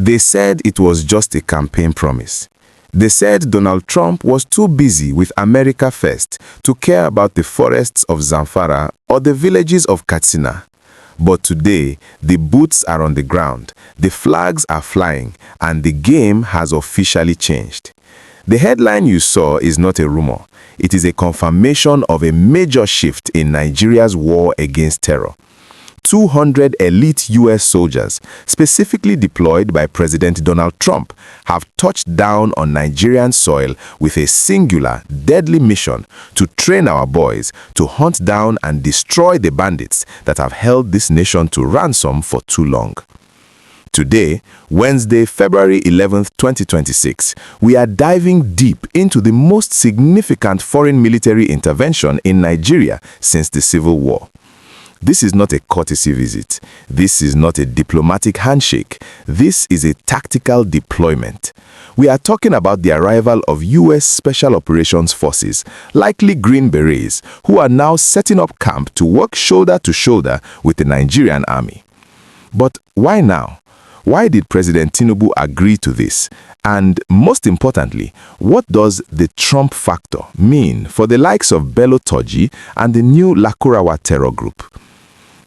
They said it was just a campaign promise. They said Donald Trump was too busy with America First to care about the forests of Zamfara or the villages of Katsina. But today, the boots are on the ground, the flags are flying, and the game has officially changed. The headline you saw is not a rumor. It is a confirmation of a major shift in Nigeria's war against terror. 200 elite U.S. soldiers, specifically deployed by President Donald Trump, have touched down on Nigerian soil with a singular, deadly mission to train our boys to hunt down and destroy the bandits that have held this nation to ransom for too long. Today, Wednesday, February 11, 2026, we are diving deep into the most significant foreign military intervention in Nigeria since the Civil War. This is not a courtesy visit. This is not a diplomatic handshake. This is a tactical deployment. We are talking about the arrival of U.S. Special Operations Forces, likely Green Berets, who are now setting up camp to work shoulder to shoulder with the Nigerian army. But why now? Why did President Tinubu agree to this? And most importantly, what does the Trump factor mean for the likes of Bello Turji and the new Lakurawa terror group?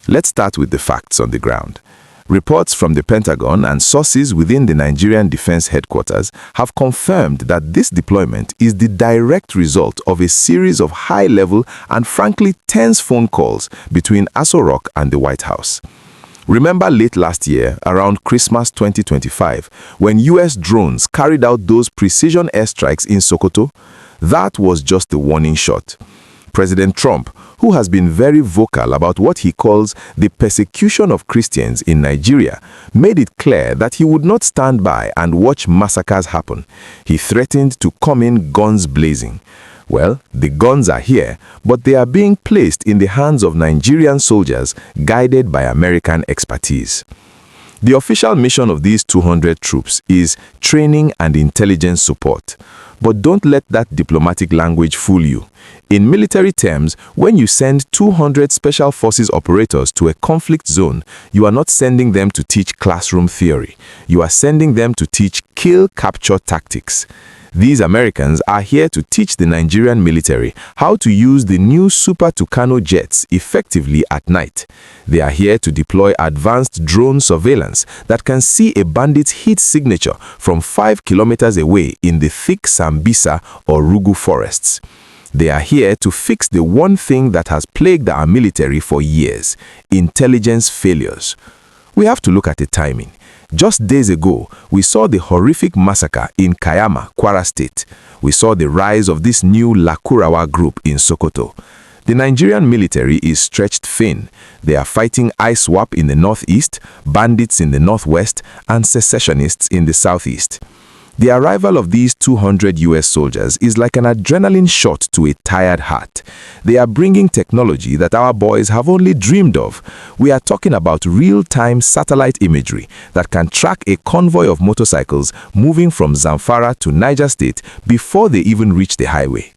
Let's start with the facts on the ground. Reports from the Pentagon and sources within the Nigerian Defense Headquarters have confirmed that this deployment is the direct result of a series of high-level and frankly tense phone calls between Aso Rock and the White House. Remember late last year, around Christmas 2025, when U.S. drones carried out those precision airstrikes in Sokoto? That was just the warning shot. President Trump, who has been very vocal about what he calls the persecution of Christians in Nigeria, made it clear that he would not stand by and watch massacres happen. He threatened to come in guns blazing. Well, the guns are here, but they are being placed in the hands of Nigerian soldiers guided by American expertise. The official mission of these 200 troops is training and intelligence support. But don't let that diplomatic language fool you. In military terms, when you send 200 special forces operators to a conflict zone, you are not sending them to teach classroom theory. You are sending them to teach kill-capture tactics. These Americans are here to teach the Nigerian military how to use the new Super Tucano jets effectively at night. They are here to deploy advanced drone surveillance that can see a bandit's heat signature from 5 kilometers away in the thick Sambisa or Rugu forests. They are here to fix the one thing that has plagued our military for years: intelligence failures. We have to look at the timing. Just days ago, we saw the horrific massacre in Kayama, Kwara State. We saw the rise of this new Lakurawa group in Sokoto. The Nigerian military is stretched thin. They are fighting ISWAP in the northeast, bandits in the northwest, and secessionists in the southeast. The arrival of these 200 U.S. soldiers is like an adrenaline shot to a tired heart. They are bringing technology that our boys have only dreamed of. We are talking about real-time satellite imagery that can track a convoy of motorcycles moving from Zamfara to Niger State before they even reach the highway.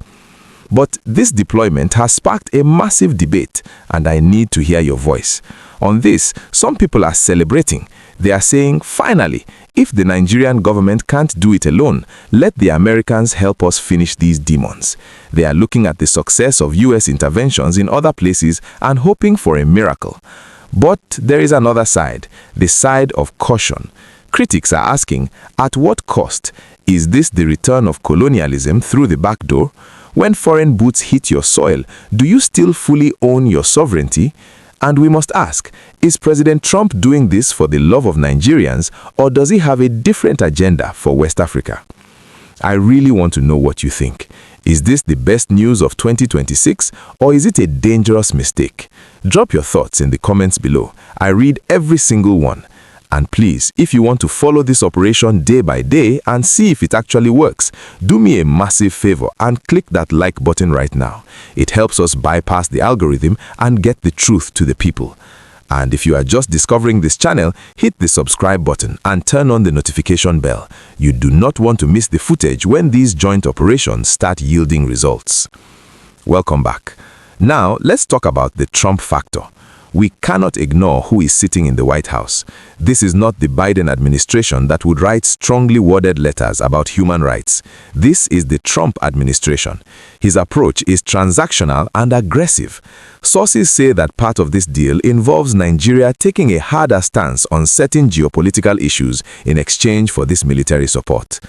But this deployment has sparked a massive debate, and I need to hear your voice. On this, some people are celebrating. They are saying, finally, if the Nigerian government can't do it alone, let the Americans help us finish these demons. They are looking at the success of U.S. interventions in other places and hoping for a miracle. But there is another side, the side of caution. Critics are asking, at what cost? Is this the return of colonialism through the back door? When foreign boots hit your soil, do you still fully own your sovereignty? And we must ask, is President Trump doing this for the love of Nigerians, or does he have a different agenda for West Africa? I really want to know what you think. Is this the best news of 2026, or is it a dangerous mistake? Drop your thoughts in the comments below. I read every single one. And please, if you want to follow this operation day by day and see if it actually works, do me a massive favor and click that like button right now. It helps us bypass the algorithm and get the truth to the people. And if you are just discovering this channel, hit the subscribe button and turn on the notification bell. You do not want to miss the footage when these joint operations start yielding results. Welcome back. Now, let's talk about the Trump factor. We cannot ignore who is sitting in the White House. This is not the Biden administration that would write strongly worded letters about human rights. This is the Trump administration. His approach is transactional and aggressive. Sources say that part of this deal involves Nigeria taking a harder stance on certain geopolitical issues in exchange for this military support.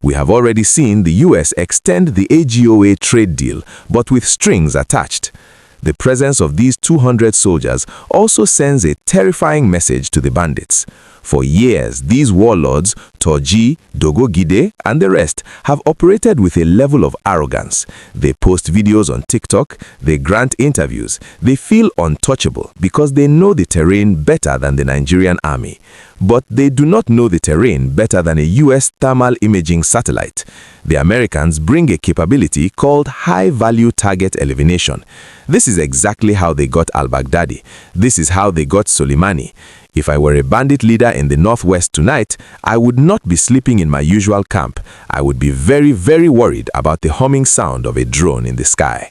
We have already seen the US extend the AGOA trade deal, but with strings attached. The presence of these 200 soldiers also sends a terrifying message to the bandits. For years, these warlords, Turji, Dogogide, and the rest, have operated with a level of arrogance. They post videos on TikTok, they grant interviews, they feel untouchable because they know the terrain better than the Nigerian army. But they do not know the terrain better than a US thermal imaging satellite. The Americans bring a capability called high-value target elimination. This is exactly how they got al-Baghdadi. This is how they got Soleimani. If I were a bandit leader in the Northwest tonight, I would not be sleeping in my usual camp. I would be very, very worried about the humming sound of a drone in the sky.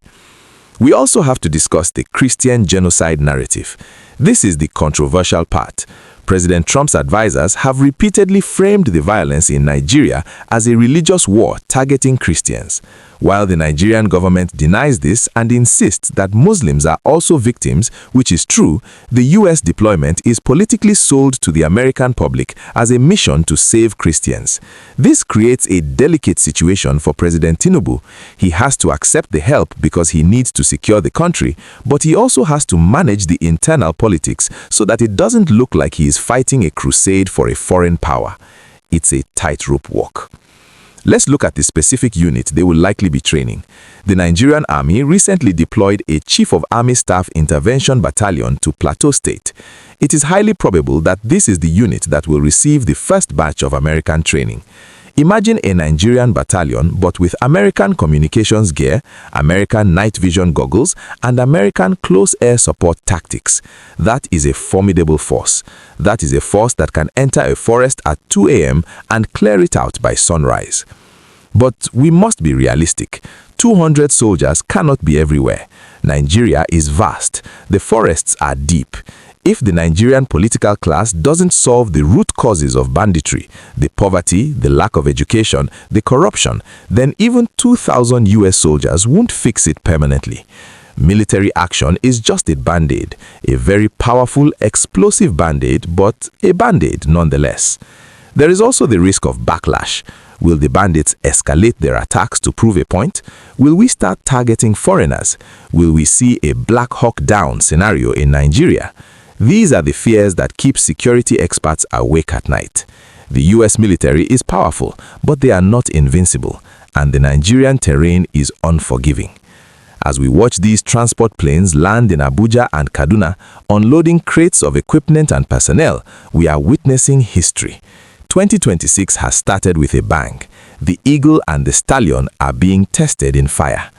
We also have to discuss the Christian genocide narrative. This is the controversial part. President Trump's advisors have repeatedly framed the violence in Nigeria as a religious war targeting Christians. While the Nigerian government denies this and insists that Muslims are also victims, which is true, the US deployment is politically sold to the American public as a mission to save Christians. This creates a delicate situation for President Tinubu. He has to accept the help because he needs to secure the country, but he also has to manage the internal politics so that it doesn't look like he is fighting a crusade for a foreign power. It's a tightrope walk. Let's look at the specific unit they will likely be training. The Nigerian Army recently deployed a Chief of Army Staff Intervention Battalion to Plateau State. It is highly probable that this is the unit that will receive the first batch of American training. Imagine a Nigerian battalion but with American communications gear, American night vision goggles, and American close air support tactics. That is a formidable force. That is a force that can enter a forest at 2 a.m. and clear it out by sunrise. But we must be realistic. 200 soldiers cannot be everywhere. Nigeria is vast. The forests are deep. If the Nigerian political class doesn't solve the root causes of banditry, the poverty, the lack of education, the corruption, then even 2,000 US soldiers won't fix it permanently. Military action is just a band-aid, a very powerful, explosive band-aid, but a band-aid nonetheless. There is also the risk of backlash. Will the bandits escalate their attacks to prove a point? Will we start targeting foreigners? Will we see a Black Hawk Down scenario in Nigeria? These are the fears that keep security experts awake at night. The US military is powerful, but they are not invincible, and the Nigerian terrain is unforgiving. As we watch these transport planes land in Abuja and Kaduna, unloading crates of equipment and personnel, we are witnessing history. 2026 has started with a bang. The eagle and the stallion are being tested in fire.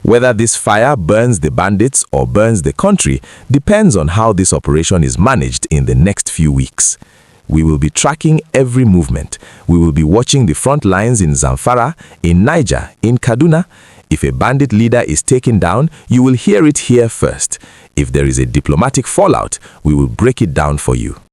Whether this fire burns the bandits or burns the country depends on how this operation is managed in the next few weeks. We will be tracking every movement. We will be watching the front lines in Zamfara, in Niger, in Kaduna. If a bandit leader is taken down, you will hear it here first. If there is a diplomatic fallout, we will break it down for you.